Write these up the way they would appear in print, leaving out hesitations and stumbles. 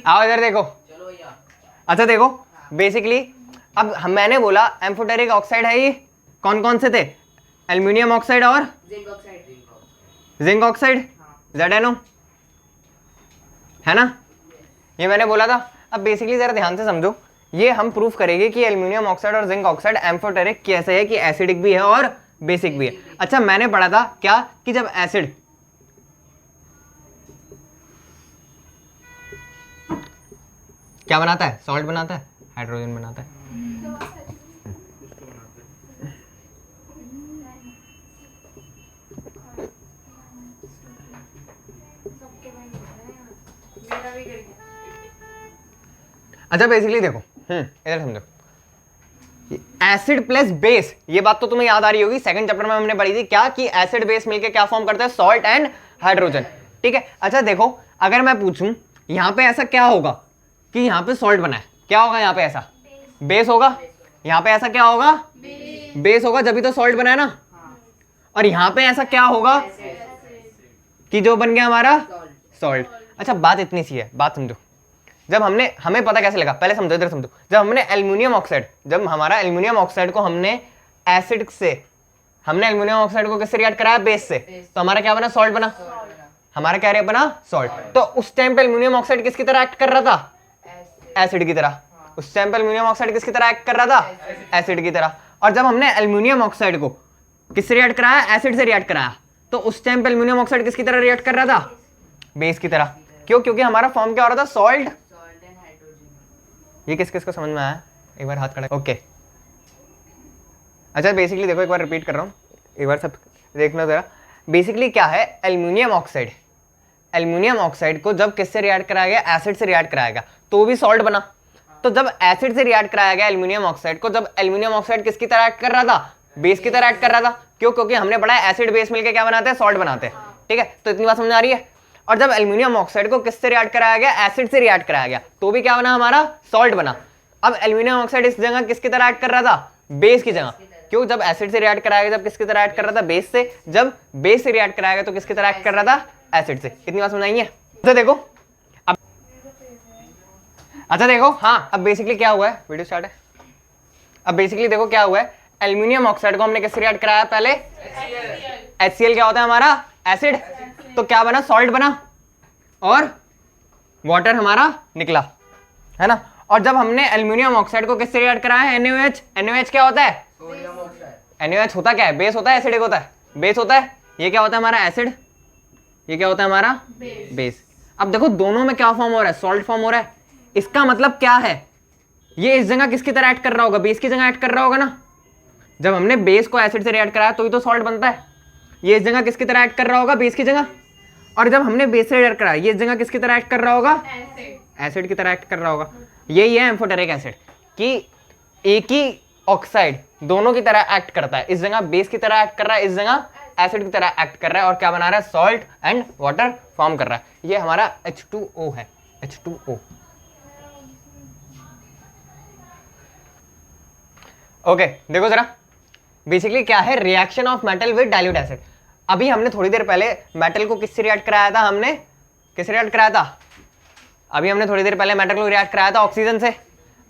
आओ इधर देखो। अच्छा देखो बेसिकली अब मैंने बोला एम्फोटेरिक ऑक्साइड है, ये कौन कौन से थे? एल्यूमिनियम ऑक्साइड और जिंक ऑक्साइड, ZnO है ना, ये मैंने बोला था। अब बेसिकली जरा ध्यान से समझो, ये हम प्रूफ करेंगे कि एल्यूमिनियम ऑक्साइड और जिंक ऑक्साइड एम्फोटेरिक कैसे है कि एसिडिक भी है और बेसिक भी है। अच्छा मैंने पढ़ा था क्या कि जब एसिड क्या बनाता है? सॉल्ट बनाता है, हाइड्रोजन बनाता है। अच्छा बेसिकली देखो इधर समझो, एसिड प्लस बेस, ये बात तो तुम्हें याद आ रही होगी, सेकंड चैप्टर में हमने पढ़ी थी क्या कि एसिड बेस मिलके क्या फॉर्म करता है? Salt and hydrogen. ठीक है। अच्छा देखो अगर मैं पूछूं यहां पे ऐसा क्या होगा कि यहां पे सॉल्ट बना है, क्या होगा यहाँ पे? ऐसा बेस होगा। यहाँ पे ऐसा क्या होगा? बेस होगा, जब भी तो सॉल्ट बना है ना। और यहाँ पे ऐसा क्या होगा कि जो बन गया हमारा सॉल्ट। अच्छा बात इतनी सी है, बात समझो, जब हमें पता कैसे लगा, पहले समझो, इधर समझो। जब हमने एल्यूमिनियम ऑक्साइड, जब हमारा एल्यूमिनियम ऑक्साइड को हमने एसिड से, हमने एल्यूमिनियम ऑक्साइड को किससे रिएक्ट कराया? बेस से, तो हमारा क्या बना? सॉल्ट बना। हमारा क्या रे बना? सॉल्ट। तो उस टाइम पे एल्यूमिनियम ऑक्साइड किसकी तरह एक्ट कर रहा था? एसिड की तरह। उस टाइम पे एल्यूमिनियम ऑक्साइड किसकी तरह एक्ट कर रहा था? एसिड की तरह। और जब हमने एल्यूमिनियम ऑक्साइड को किससे रिएक्ट कराया? एसिड से रिएक्ट कराया, तो उस टाइम पे एल्यूमिनियम ऑक्साइड किसकी तरह रिएक्ट कर रहा था? बेस की तरह। क्यों? क्योंकि हमारा फॉर्म क्या हो रहा था? सॉल्ट। ये किस किस को समझ में आया? एक बार हाथ खड़ा। ओके अच्छा बेसिकली देखो, एक बार रिपीट कर रहा हूँ, एक बार सब देखना जरा। बेसिकली क्या है, एल्यूमिनियम ऑक्साइड, एल्यूमिनियम ऑक्साइड को जब किससे रिएक्ट कराया गया? एसिड से रिएक्ट कराया गया, तो भी सॉल्ट बना। तो जब एसिड से रिएक्ट कराया गया एल्यूमिनियम ऑक्साइड को, जब एल्यूमिनियम ऑक्साइड किसकी तरह एक्ट कर रहा था? बेस की तरह एक्ट कर रहा था। क्यों? क्योंकि हमने पढ़ा है एसिड बेस मिलकर क्या बनाते हैं? सॉल्ट बनाते हैं। ठीक है, तो इतनी बात समझ आ रही है। और जब एल्यूमिनियम ऑक्साइड को किससे रिएक्ट कराया गया? एसिड से रिएक्ट कराया गया, तो भी क्या बना? हमारा सॉल्ट बना। अब एल्यूमिनियम ऑक्साइड इस जगह किसकी तरह एक्ट कर रहा था? बेस की जगह। क्यों? जब एसिड से रिएक्ट कराया गया, जब किसकी तरह एक्ट कर रहा था? बेस से। जब बेस से रिएक्ट कराया गया तो किसकी तरह एक्ट कर रहा था? एसिड से। इतनी बात समझाइए। तो देखो अब, अच्छा देखो, हाँ अब बेसिकली क्या हुआ है, वीडियो स्टार्ट है। अब बेसिकली देखो क्या हुआ है, एल्यूमिनियम ऑक्साइड को हमने किससे रिएक्ट कराया? पहले HCl क्या होता है हमारा? एसिड। तो क्या बना? सॉल्ट बना और वाटर हमारा निकला, है ना। और जब हमने एल्यूमिनियम ऑक्साइड को किससे रिएक्ट कराया? NaOH। NaOH क्या होता है? NaOH होता क्या है? बेस होता है, एसिडिक होता है? बेस होता है। ये क्या होता है हमारा? एसिड। ये क्या होता है हमारा? बेस। अब देखो दोनों में क्या फॉर्म हो रहा है? सॉल्ट फॉर्म हो रहा है। इसका मतलब क्या है? ये इस जगह किसकी तरह एक्ट कर रहा होगा? बेस की जगह एक्ट कर रहा होगा ना। जब हमने बेस को एसिड से रिएक्ट कराया तो ही तो सॉल्ट बनता है। ये इस जगह किसकी तरह एक्ट कर रहा होगा? बेस की जगह। और जब हमने बेस से रिएक्ट कराया, ये इस जगह किसकी तरह एक्ट कर रहा होगा? एसिड की तरह एक्ट कर रहा होगा। यही है एम्फोटेरिक एसिड कि एक ही ऑक्साइड दोनों की तरह एक्ट करता है। इस जगह बेस की तरह एक्ट कर रहा है, इस जगह एसिड की तरह एक्ट कर रहा है, और क्या बना रहा है? सॉल्ट एंड वाटर फॉर्म कर रहा है। ये हमारा H2O है, H2O। ओके देखो जरा, बेसिकली क्या है? Reaction of metal with dilute acid. अभी हमने थोड़ी देर पहले मेटल को किससे रिएक्ट कराया था? हमने किससे रिएक्ट कराया था? अभी हमने थोड़ी देर पहले मेटल को रिएक्ट कराया था ऑक्सीजन से।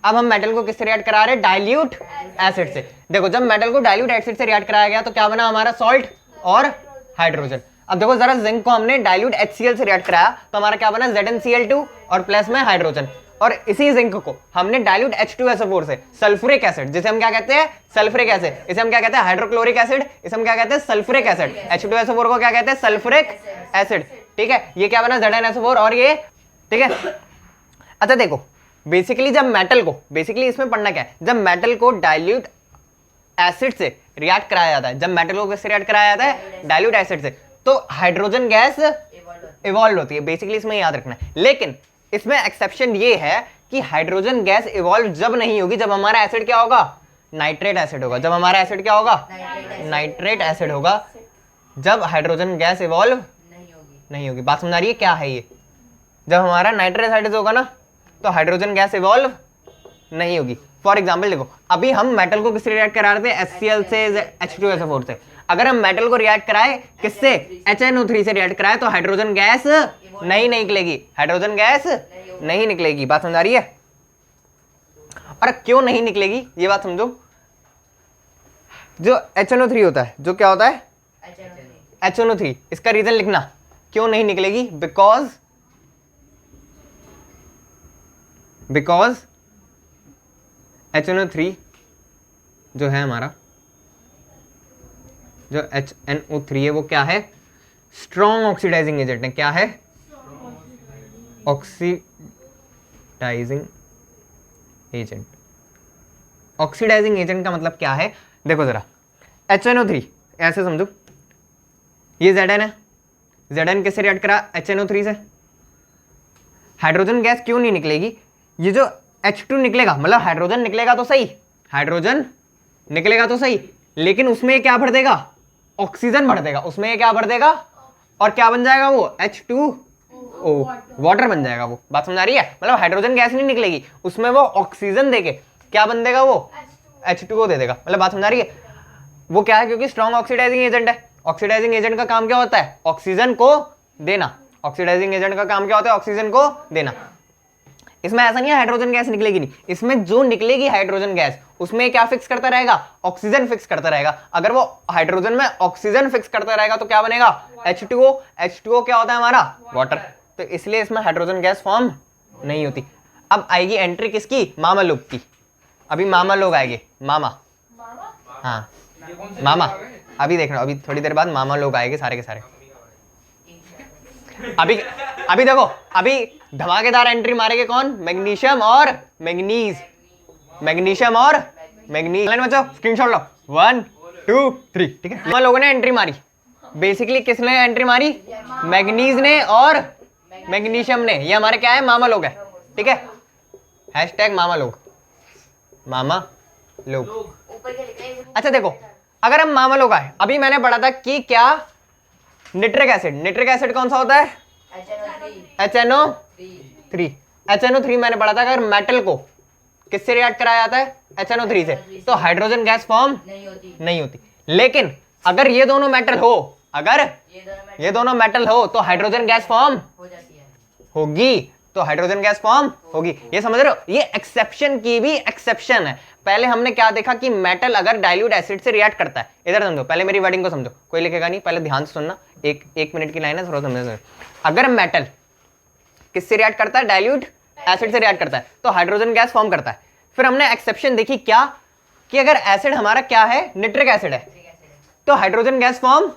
अब हम मेटल को किससे रिएक्ट करा रहे हैं? डाइल्यूट एसिड से। देखो जब मेटल को डाइल्यूट एसिड से रिएक्ट कराया गया तो क्या बना? हमारा सॉल्ट और हाइड्रोजन। अब देखो जरा, जिंक को हमने डाइल्यूट HCl से रिएक्ट कराया तो हमारा क्या बना? ZnCl2 और प्लस में हाइड्रोजन। और इसी जिंक को हमने डाइल्यूट H2SO4 से सल्फ्यूरिक एसिड, जिसे हम क्या कहते हैं? Sulphuric acid. इसे हम क्या कहते हैं? Hydrochloric acid. इसे हम क्या कहते हैं? Sulphuric acid. H2SO4 को क्या कहते हैं? Sulphuric acid. ठीक है, ये क्या बना? ZnSO4 और ये। ठीक है। अच्छा देखो बेसिकली जब मेटल को, बेसिकली इसमें पढ़ना क्या है, जब मेटल को डाइल्यूट एसिड से रिएक्ट कराया जाता है, जब मेटल को किससे रिएक्ट कराया जाता है? डाइल्यूट एसिड से, तो हाइड्रोजन गैस इवॉल्व होती है। बेसिकली इसमें याद रखना है। लेकिन इसमें एक्सेप्शन ये है कि हाइड्रोजन गैस इवॉल्व जब नहीं होगी जब हमारा एसिड क्या होगा? नाइट्रेट एसिड होगा। जब हमारा एसिड क्या होगा? नाइट्रेट एसिड होगा। जब हाइड्रोजन गैस इवॉल्व नहीं होगी। बात समझ आ रही है क्या है ये? जब हमारा नाइट्रेट एसिड होगा ना तो हाइड्रोजन गैस इवॉल्व नहीं होगी। फॉर एग्जाम्पल देखो, अभी हम मेटल को किससे रिएक्ट करा रहे थे? HCl से, H2SO4 से। अगर हम मेटल को रिएक्ट कराए किससे? HNO3 से रिएक्ट कराए तो हाइड्रोजन गैस नहीं निकलेगी। हाइड्रोजन गैस नहीं निकलेगी। बात समझ आ रही है? और क्यों नहीं निकलेगी ये बात समझो। जो HNO3 होता है, जो क्या होता है HNO3, इसका रीजन लिखना क्यों नहीं निकलेगी। बिकॉज HNO3 जो है हमारा, जो HNO3 है वो क्या है, स्ट्रॉन्ग ऑक्सीडाइजिंग एजेंट है। क्या है? Oxidising agent. ऑक्सीडाइजिंग एजेंट का मतलब क्या है, देखो जरा, HNO3 ऐसे समझो, ये Zn है, Zn किससे रिएक्ट करा, HNO3 से। हाइड्रोजन गैस क्यों नहीं निकलेगी, ये जो H2 निकलेगा, मतलब हाइड्रोजन निकलेगा तो सही, हाइड्रोजन निकलेगा तो सही, लेकिन उसमें क्या भर देगा, ऑक्सीजन भर देगा, उसमें क्या भर देगा, और क्या बन जाएगा वो, H2O, वाटर बन जाएगा वो। बात समझ आ रही है? मतलब हाइड्रोजन गैस नहीं निकलेगी, उसमें वो ऑक्सीजन देके क्या बन देगा, वो H2O दे देगा। मतलब बात समझ आ रही है? वो क्या है, क्योंकि स्ट्रॉन्ग ऑक्सीडाइजिंग एजेंट है। ऑक्सीडाइजिंग एजेंट का काम क्या होता है, ऑक्सीजन को देना। ऑक्सीडाइजिंग एजेंट का काम क्या होता है, ऑक्सीजन को देना। इसमें ऐसा नहीं है हाइड्रोजन गैस निकलेगी नहीं, इसमें जो निकलेगी हाइड्रोजन गैस, उसमें क्या फिक्स करता रहेगा, ऑक्सीजन फिक्स करता रहेगा। अगर वो हाइड्रोजन में ऑक्सीजन फिक्स करता रहेगा तो क्या बनेगा, H2O। H2O क्या होता है हमारा, वाटर। तो इसलिए इसमें हाइड्रोजन गैस फॉर्म नहीं होती। अब आएगी एंट्री किसकी, मामा लोग की। अभी मामा लोग आएंगे, मामा, हाँ मामा, अभी देखना, अभी थोड़ी देर बाद मामा लोग आएंगे सारे के सारे। अभी देखो, अभी धमाकेदार एंट्री मारेंगे कौन, मैग्नीशियम और मैंगनीज, मैग्नीशियम और मैंगनीज। बच्चों स्क्रीनशॉट लो, 1 2 3, ठीक है। हम लोगों ने एंट्री मारी, बेसिकली किसने एंट्री मारी, मैंगनीज ने और मैग्नीशियम ने। ये हमारे क्या है, मामा लोग है, ठीक है। हैशटैग मामा लोग, मामा लोग। अच्छा देखो, अगर हम मामा लोग आए, अभी मैंने पढ़ा था कि क्या, निट्रिक एसिड, निट्रिक एसिड कौन सा होता है, HNO3। HNO3 मैंने पढ़ा था, अगर मेटल को किससे रिएक्ट कराया जाता है, HNO3 से, तो हाइड्रोजन गैस फॉर्म नहीं होती। लेकिन अगर ये दोनों मेटल हो, अगर ये दोनों मेटल हो तो हाइड्रोजन गैस फॉर्म होगी, तो हाइड्रोजन गैस फॉर्म होगी। ये समझ रहे हो, ये एक्सेप्शन की भी एक्सेप्शन है। पहले हमने क्या देखा कि मेटल अगर डाइल्यूट एसिड से रिएक्ट करता है, इधर समझो, पहले मेरी वर्डिंग को समझो, कोई लिखेगा नहीं, पहले ध्यान से सुनना, एक मिनट की लाइन है, थोड़ा समझो। अगर मेटल किससे रिएक्ट करता है, डाइल्यूट एसिड से रिएक्ट करता है, तो हाइड्रोजन गैस फॉर्म करता है। फिर हमने एक्सेप्शन देखी क्या, कि अगर एसिड हमारा क्या है, निट्रिक एसिड है, तो हाइड्रोजन गैस फॉर्म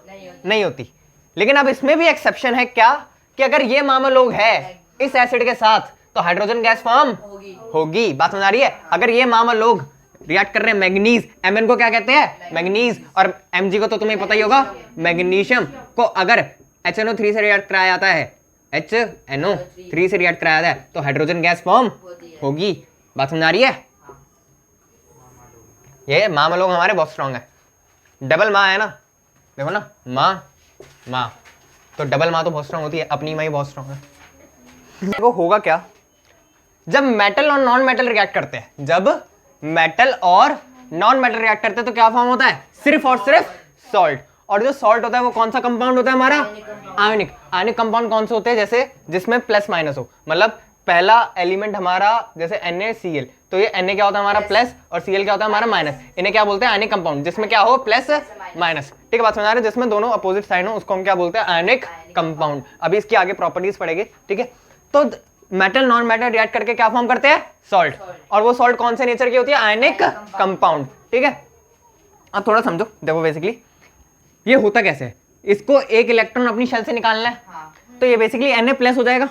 नहीं होती। लेकिन अब इसमें भी एक्सेप्शन है क्या, कि अगर ये मामा लोग है इस एसिड के साथ, तो हाइड्रोजन गैस फॉर्म होगी। बात समझ आ रही है? अगर ये मामा लोग रिएक्ट कर रहे हैं, मैंगनीज, Mn को क्या कहते हैं, मैंगनीज, और Mg को तो तुम्हें पता ही होगा, मैग्नीशियम को अगर HNO3 से रिएक्ट कराया जाता है, HNO3 से रिएक्ट कराया जाता है, तो हाइड्रोजन गैस फॉर्म होगी। बात समझ आ रही है? ये मामा लोग हमारे बहुत स्ट्रॉन्ग है। डबल माँ है ना, देखो ना, माँ, तो डबल माँ तो बहुत स्ट्रॉन्ग होती है, अपनी माँ ही बहुत स्ट्रॉन्ग है। वो होगा क्या, जब मेटल और नॉन मेटल रिएक्ट करते हैं, जब मेटल और नॉन मेटल रिएक्ट करते हैं, तो क्या फॉर्म होता है, सिर्फ और सिर्फ सॉल्ट। और जो सॉल्ट होता है वो कौन सा कंपाउंड होता है हमारा, आयनिक। आयनिक कंपाउंड कौन से होते हैं, जैसे जिसमें प्लस माइनस हो, मतलब पहला एलिमेंट हमारा जैसे NaCl, तो ये Na क्या होता है हमारा प्लस, और Cl क्या होता है हमारा माइनस। इन्हें क्या बोलते हैं, आयनिक कंपाउंड, जिसमें क्या हो, प्लस माइनस, ठीक है। बात समझ आ रही है? जिसमें दोनों अपोजिट साइड हो, उसको हम क्या बोलते हैं, आयनिक कंपाउंड। अभी इसकी आगे प्रॉपर्टीज पढ़ेंगे, ठीक है। तो मेटल नॉन मेटल रिएक्ट करके क्या फॉर्म करते हैं, सॉल्ट। और वो सॉल्ट कौन से नेचर की होती है, आयनिक कंपाउंड, ठीक है। अब थोड़ा समझो, देखो बेसिकली ये होता कैसे है, इसको एक इलेक्ट्रॉन अपनी शेल से निकालना है, तो ये बेसिकली Na प्लस हो जाएगा।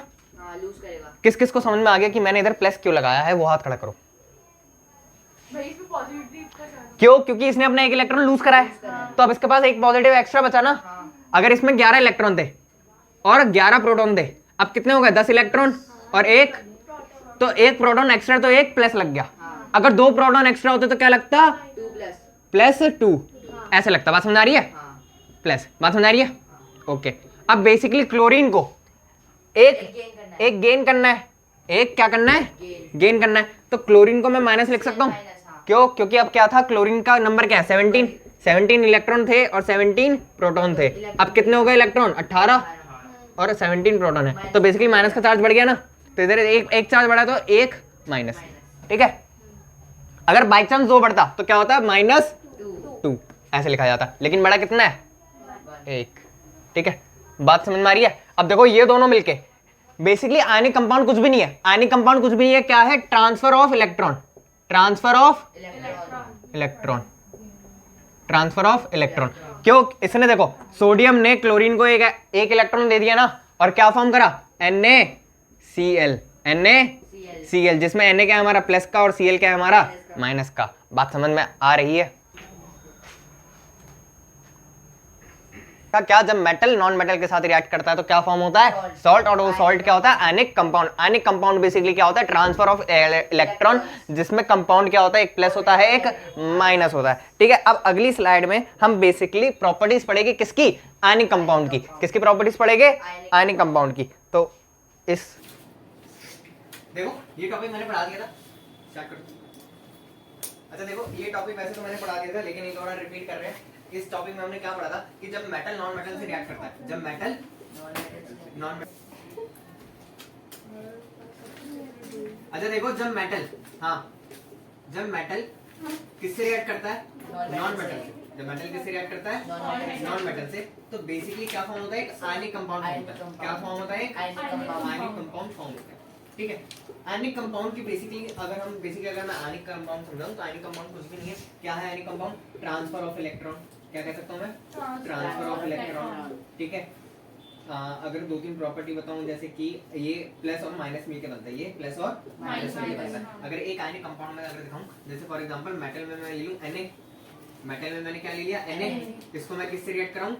लूज करेगा। किस किस को समझ में आ गया कि मैंने इधर प्लस क्यों लगाया है, वो हाथ खड़ा करो। क्यों, क्योंकि इसने अपना एक इलेक्ट्रॉन लूज करा है, तो अब इसके पास एक पॉजिटिव एक्स्ट्रा बचा ना। अगर इसमें 11 इलेक्ट्रॉन थे और 11 प्रोटॉन थे, अब कितने हो गए, 10 इलेक्ट्रॉन और एक, तो एक प्रोटॉन एक्स्ट्रा, तो एक प्लस लग गया। अगर 2 प्रोटॉन एक्स्ट्रा होते तो क्या लगता, +2 ऐसे लगता। बात समझ आ रही है, प्लस। बात समझ आ रही है, ओके। अब बेसिकली क्लोरीन को एक गेन करना है, एक क्या करना है, गेन करना है, तो क्लोरीन को मैं माइनस लिख सकता हूँ। क्यों, क्योंकि अब क्या था, क्लोरीन का नंबर क्या है, 17 इलेक्ट्रॉन थे और 17 प्रोटॉन थे। अब कितने हो गए इलेक्ट्रॉन, 18 और 17 प्रोटॉन है, तो बेसिकली माइनस का चार्ज बढ़ गया ना। तो इधर एक चार्ज बढ़ा तो एक माइनस, ठीक है। अगर बाई चांस 2 बढ़ता तो क्या होता है, -2 ऐसे लिखा जाता, लेकिन बड़ा कितना है, 1, ठीक है। बात समझ में आ रही है। अब देखो ये दोनों मिलके बेसिकली आयनिक कंपाउंड कुछ भी नहीं है, आयनिक कंपाउंड कुछ भी नहीं है, क्या है, transfer of electron, transfer of electron, transfer of electron. क्यों, इसने देखो सोडियम ने क्लोरीन को एक इलेक्ट्रॉन दे दिया ना, और क्या फॉर्म करा, NaCl, NaCl, जिसमें Na क्या है हमारा प्लस का और Cl क्या है हमारा माइनस का। बात समझ में आ रही है। क्या जब मेटल नॉन मेटल के साथ रिएक्ट करता है तो क्या फॉर्म होता है, सॉल्ट, और वो सॉल्ट क्या होता है, ionic compound. Ionic compound basically क्या होता है, ट्रांसफर ऑफ इलेक्ट्रॉन, जिसमें कंपाउंड क्या होता है, एक प्लस होता है एक माइनस होता है, ठीक है। अब अगली स्लाइड में हम बेसिकली प्रॉपर्टीज पढ़ेंगे किसकी, आयनिक कंपाउंड की। किसकी प्रॉपर्टीज पढ़ेंगे, आयनिक कंपाउंड की। तो इस देखो ये टॉपिक मैंने पढ़ा दिया था, स्टार्ट करो। अच्छा देखो ये टॉपिक वैसे तो मैंने पढ़ा दिया था, लेकिन एक और रिपीट कर रहे हैं। इस टॉपिक में हमने क्या पढ़ा था कि जब मेटल नॉन मेटल से रिएक्ट करता है, जब मेटल नॉन मेटल, अच्छा देखो जब मेटल, हाँ जब मेटल किससे रिएक्ट करता है, नॉन मेटल से। जब मेटल किससे रिएक्ट करता है, नॉन मेटल से, तो बेसिकली क्या फॉर्म होता है, एक आयनिक कंपाउंड होता है। क्या फॉर्म होता है, आयनिक कंपाउंड फॉर्म होता है, ठीक है। आयनिक कंपाउंड की बेसिकली अगर मैं आयनिक कंपाउंड समझाऊं तो आयनिक कंपाउंड कुछ भी नहीं है। क्या है ionic compound, transfer of electron. क्या कह सकता हूं मैं, ट्रांसफर ऑफ इलेक्ट्रॉन, ठीक है। अगर 2-3 प्रॉपर्टी बताऊं, जैसे कि ये प्लस और माइनस मिलकर बनता है, ये प्लस और माइनस मिलकर बनता है। अगर एक आयनिक कंपाउंड में अगर दिखाऊं, जैसे फॉर एग्जांपल मेटल में मैं ले लूं Na, मेटल में मैंने क्या ले लिया, Na, इसको मैं किससे रिएक्ट कराऊं,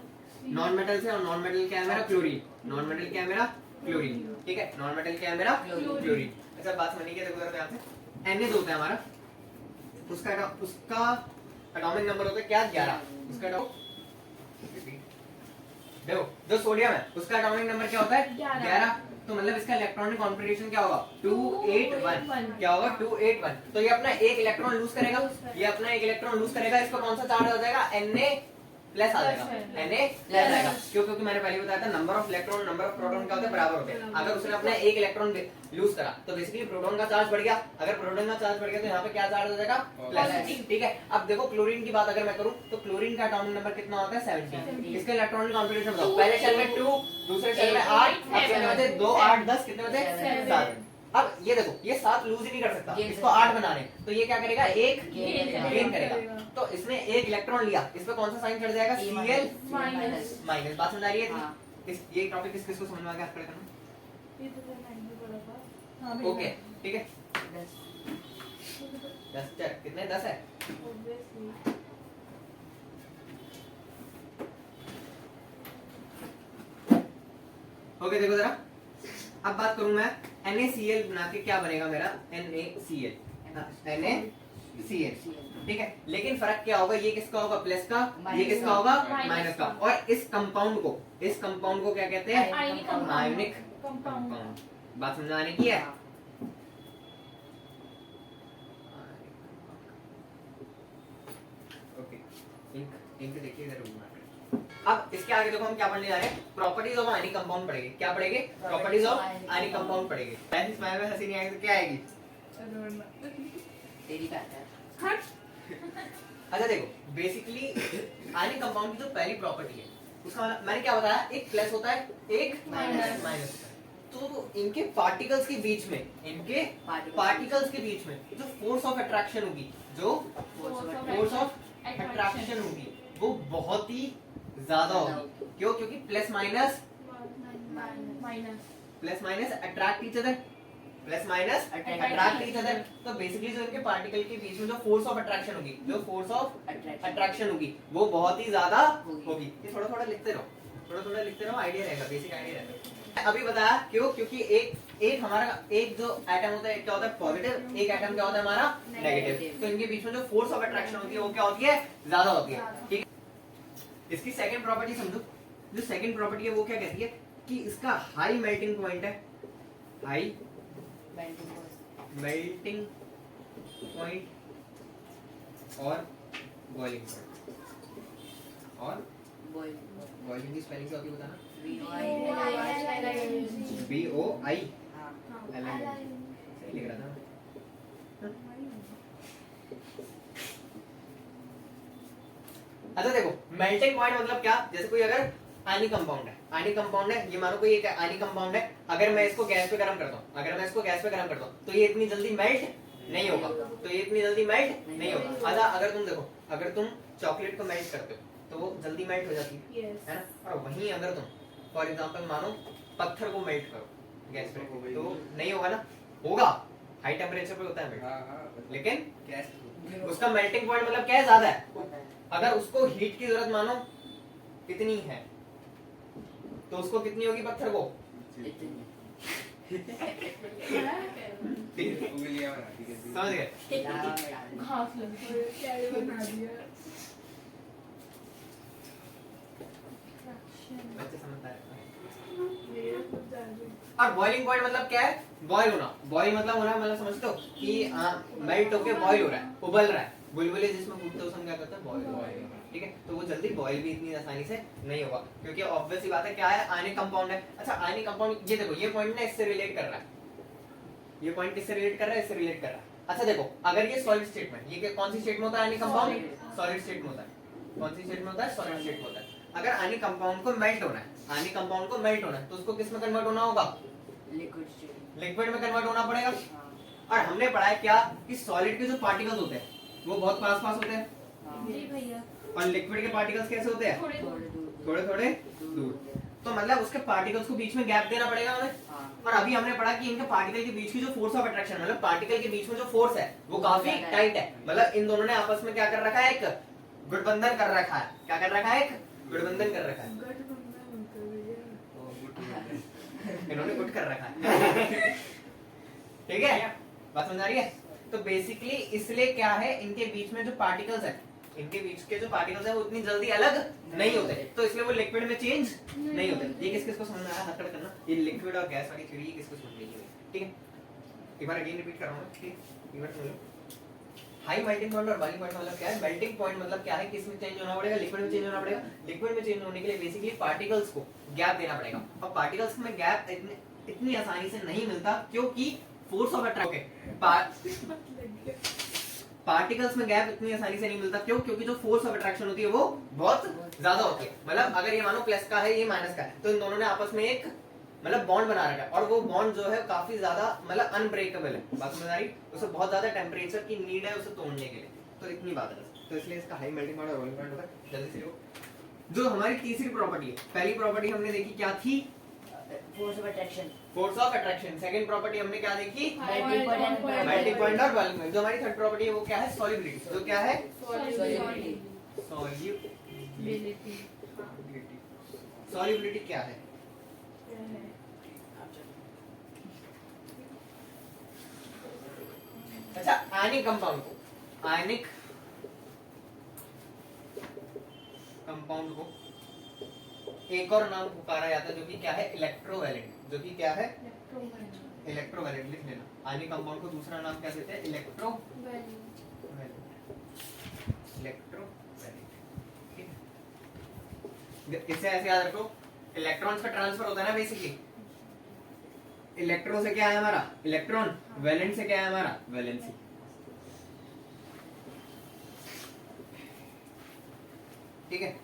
नॉन मेटल से, और नॉन मेटल क्या है मेरा, क्लोरीन। नॉन मेटल क्या है मेरा, क्लोरीन, ठीक है। नॉन मेटल क्या है मेरा, क्लोरीन। अच्छा बात समझिए, क्या देखो जरा ध्यान से, Na जो होता है हमारा, उसका एटॉमिक नंबर होता है क्या, 11। उसका देखो जो सोडियम है उसका एटॉमिक नंबर क्या होता है, 11। तो मतलब इसका इलेक्ट्रॉनिक कॉन्फिगरेशन क्या होगा, 281। क्या होगा, 281। तो ये अपना एक इलेक्ट्रॉन लूज करेगा, ये अपना एक इलेक्ट्रॉन लूज करेगा, इसका कौन सा चार्ज हो जाएगा, Na प्लस आ जाएगा, Na प्लस आएगा। क्यों, क्योंकि मैंने पहले बताया था number of electron number of proton क्या होते हैं, बराबर होते हैं। अगर उसने अपना एक इलेक्ट्रॉन लूज करा तो बेसिकली प्रोटॉन का चार्ज बढ़ गया। अगर प्रोटॉन का चार्ज बढ़ गया तो यहाँ पे क्या चार्ज हो जाएगा, प्लस, ठीक है। अब देखो क्लोरीन की बात अगर मैं करूं तो क्लोरीन का एटॉमिक नंबर कितना होता है, 17। इसका इलेक्ट्रॉनिक कॉन्फिगरेशन बताओ, पहले शेल में 2, दूसरे शेल में 8, अब कितने बचे, 2 8 10, कितने बचे, 7। अब ये देखो ये 7 लूज ही नहीं कर सकता, इसको 8 बनाने, तो ये क्या करेगा, एक गेन करेगा। तो इसने एक इलेक्ट्रॉन लिया, इस पे कौन सा साइन चढ़ जाएगा, Cl माइनस। बात समझ आ रही है। ये टॉपिक किसको समझ में आ गया, आप करना ओके, ठीक है। 10 कितने, 10 है। ओके देखो जरा, अब बात करूं मैं, NaCl बना के क्या बनेगा मेरा, NaCl, ठीक है। लेकिन फर्क क्या होगा, ये किसका होगा, प्लस का, ये किसका होगा, माइनस का। और इस कंपाउंड को क्या कहते हैं, आयनिक कंपाउंड। बात समझ आने की है। ओके, इंक देखिए इधर रूम में। अब इसके आगे देखो हम क्या पढ़ने जा रहे हैं, प्रॉपर्टीज ऑफ आयनिक कंपाउंड पढ़ेंगे। क्या पढ़ेंगे, प्रॉपर्टीज ऑफ आयनिक कंपाउंड पढ़ेंगे। ऐसी स्माइल में हंसी नहीं आएगी तो क्या आएगी, तेरी बात है। अच्छा देखो बेसिकली आयनिक कंपाउंड की जो पहली प्रॉपर्टी है उसका मैंने क्या बताया, एक प्लस होता है एक माइनस होता है। तो इनके पार्टिकल्स के बीच में, इनके पार्टिकल्स के बीच में जो फोर्स ऑफ अट्रैक्शन होगी, जो फोर्स ऑफ अट्रैक्शन होगी वो बहुत ही ज्यादा होगी। क्यों, क्योंकि plus minus attract each other, plus minus attract each other. तो बेसिकली जो इनके पार्टिकल के बीच में जो फोर्स ऑफ अट्रैक्शन होगी, जो फोर्स ऑफ अट्रैक्शन होगी वो बहुत ही ज्यादा होगी। ये थोड़ा थोड़ा लिखते रहो, आइडिया रहेगा, बेसिक आइडिया रहेगा। अभी बताया क्यों, क्योंकि एक हमारा एक जो एटम होता है क्या होता है, पॉजिटिव, एक एटम क्या होता है हमारा नेगेटिव। तो इनके बीच में जो फोर्स ऑफ अट्रैक्शन होती है वो क्या होती है, ज्यादा होती है, ठीक है। इसकी सेकंड प्रॉपर्टी समझो, जो सेकंड प्रॉपर्टी है वो क्या कहती है कि इसका हाई मेल्टिंग पॉइंट है, हाई मेल्टिंग पॉइंट और बॉइलिंग पॉइंट। और बॉइलिंग की स्पेलिंग क्या होती है बताना, BOI सही लिख रहा था। अच्छा देखो, मेल्टिंग पॉइंट मतलब क्या, जैसे कोई अगर आयनिक कंपाउंड है, आयनिक कंपाउंड है, ये मानो कोई एक आयनिक कंपाउंड है, अगर मैं इसको गैस पे गर्म करता हूँ, अगर मैं इसको गैस पे गर्म करता हूँ तो ये इतनी जल्दी मेल्ट नहीं होगा, तो ये इतनी जल्दी मेल्ट नहीं होगा। अच्छा अगर तुम देखो, अगर तुम चॉकलेट को मेल्ट करते हो तो वो जल्दी मेल्ट हो जाती है ना, और वहीं अगर तुम फॉर एग्जांपल मानो पत्थर को मेल्ट करो गैस पे तो नहीं होगा ना, होगा, हाई टेम्परेचर पे होता है मेल्ट, लेकिन उसका मेल्टिंग पॉइंट मतलब क्या है, ज्यादा है। अगर उसको हीट की जरूरत मानो कितनी है, तो उसको कितनी होगी पत्थर को, समझ गए? बच्चे समझता है। और बॉइलिंग पॉइंट मतलब क्या है, बॉईल होना, बॉईल मतलब होना मतलब समझते हो कि मेल्ट होके बॉईल हो रहा है, उबल रहा है, बुलबुले जिसमें फूटते हैं उसमें क्या करता है, बॉईल। ठीक है, तो वो जल्दी बॉईल भी इतनी आसानी से नहीं होगा, क्योंकि ऑब्वियस ही बात है क्या है, आयनिक कंपाउंड है। अच्छा आयनिक कंपाउंड, ये देखो ये पॉइंट ना इससे रिलेट कर रहा है, ये पॉइंट किससे रिलेट कर रहा है, इससे रिलेट कर रहा है। अच्छा देखो, अगर ये सॉलिड स्टेट में, ये कौन सी स्टेट में होता है आयनिक कंपाउंड, सॉलिड स्टेट में होता है, कौन सी स्टेट में होता है, सॉलिड स्टेट में होता है। अगर आयनिक कंपाउंड को मेल्ट होना है, आयनिक कंपाउंड को मेल्ट होना है तो उसको किस में कन्वर्ट होना होगा, लिक्विड में कन्वर्ट होना पड़ेगा। और हमने पढ़ा है क्या कि सॉलिड के जो पार्टिकल्स होते हैं वो बहुत पास पास होते हैं जी भैया, और लिक्विड के पार्टिकल्स कैसे होते हैं, थोड़े थोड़े दूर। तो मतलब उसके पार्टिकल्स को बीच में गैप देना पड़ेगा हमें। और अभी हमने पढ़ा कि इनके पार्टिकल के बीच की जो फोर्स ऑफ अट्रैक्शन, मतलब पार्टिकल के बीच में जो फोर्स है वो काफी टाइट है, मतलब इन दोनों ने आपस में क्या कर रखा है, एक गठबंधन कर रखा है। क्या कर रखा है, एक गठबंधन कर रखा है, इन्होंने गुट कर रखा है। ठीक है, बात समझ आ रही है? तो बेसिकली इसलिए क्या है, इनके बीच में जो पार्टिकल्स है, इनके बीच के जो पार्टिकल्स है वो इतनी जल्दी अलग नहीं होते, तो इसलिए वो लिक्विड में चेंज नहीं होते। ये किस किस को समझ में आया, हथड़ करना, ये लिक्विड और गैस वाली थ्योरी किसको समझ में आई? ठीक है, एक बार अगेन रिपीट कर रहा हूं, ठीक है, एक बार सुन लो। हाई मेल्टिंग पॉइंट और बॉइलिंग पॉइंट मतलब क्या है, मेल्टिंग पॉइंट मतलब क्या है, किस में चेंज होना पड़ेगा, लिक्विड में चेंज होना पड़ेगा। लिक्विड में चेंज होने के लिए बेसिकली पार्टिकल्स को गैप देना पड़ेगा, और पार्टिकल्स में गैप इतनी आसानी से नहीं मिलता, क्योंकि फोर्स ऑफ अट्रैक्शन, पार्टिकल्स में गैप इतनी आसानी से नहीं मिलता, क्यों, क्योंकि जो फोर्स ऑफ अट्रैक्शन होती है वो बहुत ज्यादा होती है। मतलब अगर ये मानो प्लस का है, ये माइनस का है, तो इन दोनों ने आपस में एक मतलब बॉन्ड बना रखा है, और वो बॉन्ड जो है काफी ज्यादा मतलब अनब्रेकेबल है। बात समझ आ रही, उसे बहुत ज्यादा टेम्परेचर की नीड है उसे तोड़ने के लिए, तो इतनी बात है। तो इसलिए इसका हाई मेल्टिंग पॉइंट और बॉइलिंग पॉइंट होता है। जल्दी से जो हमारी तीसरी प्रॉपर्टी है, पहली प्रॉपर्टी हमने देखी क्या थी, force of attraction, force of attraction. Second property हमने क्या देखी, मेल्टिंग पॉइंट, मेल्टिंग पॉइंट और बॉइलिंग पॉइंट। जो हमारी थर्ड प्रॉपर्टी है वो क्या है, सॉल्युबिलिटी। जो क्या है, सॉल्युबिलिटी, सॉल्युबिलिटी क्या है, अच्छा आयनिक कंपाउंड को, आयनिक कंपाउंड को एक और नाम पुकारा जाता है जो कि क्या है, इलेक्ट्रोवैलेंट। जो कि क्या है, इलेक्ट्रोवैलेंट। लिख लेना, आयनिक कंपाउंड को दूसरा नाम क्या देते हैं, इलेक्ट्रोवैलेंट, इलेक्ट्रोवैलेंट। ठीक है, इसे ऐसे याद रखो, इलेक्ट्रॉन्स का ट्रांसफर होता है ना बेसिकली, इलेक्ट्रो से क्या है हमारा इलेक्ट्रॉन, वैलेंट से क्या है हमारा वैलेंसी। ठीक है,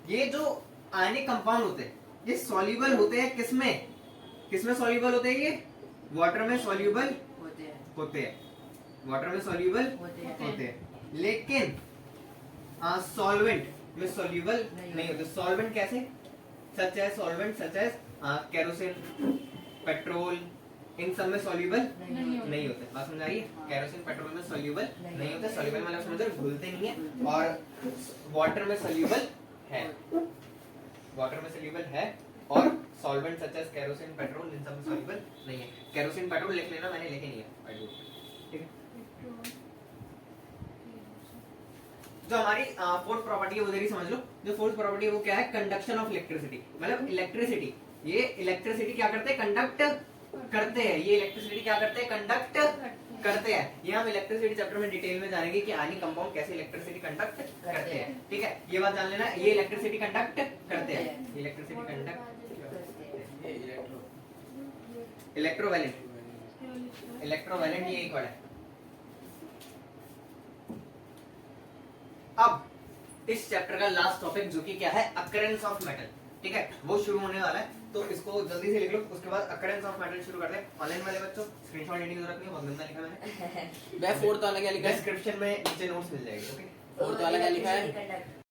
ये जो आयनिक कंपाउंड होते हैं ये सॉल्युबल होते हैं किसमें, किसमें सॉल्युबल होते हैं, ये वाटर में सॉल्युबल होते हैं, वाटर में सॉल्युबल होते हैं, लेकिन सॉल्वेंट में सॉल्युबल नहीं होते। सॉल्वेंट कैसे, सच है सॉल्वेंट सच है केरोसिन, पेट्रोल, इन सब में सॉल्युबल नहीं होते। बात समझ आ रही है, केरोसिन पेट्रोल में सॉल्युबल नहीं होते। सॉल्युबल मतलब समझो घुलते नहीं है, और वाटर में सॉल्युबल है, वाटर में सॉल्युबल है, और solvent such as kerosene petrol इन सब में सॉल्युबल नहीं है। केरोसिन पेट्रोल लिख लेना, मैंने लिखे नहीं है। ठीक है, जो हमारी फोर्थ प्रॉपर्टी है वो जरा समझ लो। जो फोर्थ प्रॉपर्टी है वो क्या है, कंडक्शन ऑफ इलेक्ट्रिसिटी। मतलब इलेक्ट्रिसिटी, ये इलेक्ट्रिसिटी क्या करते हैं, कंडक्ट करते हैं। ये इलेक्ट्रिसिटी क्या करते हैं, कंडक्ट करते हैं। ये हम इलेक्ट्रिसिटी चैप्टर में डिटेल में जानेंगे कि आयनिक कंपाउंड कैसे इलेक्ट्रिसिटी कंडक्ट करते हैं। ठीक है, ये बात जान लेना, ये इलेक्ट्रिसिटी कंडक्ट करते हैं, इलेक्ट्रिसिटी कंडक्ट इलेक्ट्रोवैलेंट, इलेक्ट्रोवैलेंट ये एक वर्ड है। अब इस चैप्टर का लास्ट टॉपिक जो कि क्या है, अकरेंस ऑफ मेटल, ठीक है, वो शुरू होने वाला है, तो इसको जल्दी से लिख लो, उसके बाद अकरेंस ऑफ मेटल शुरू करते हैं। ऑनलाइन वाले बच्चों स्क्रीनशॉट लेने की जरूरत नहीं है, बहुत गंदा लिखा मैंने। मैं फोर्थ वाला क्या लिखा है? डिस्क्रिप्शन में नीचे नोट्स मिल जाएंगे, ओके। और तो अलग लिखा है? Electricity conduct.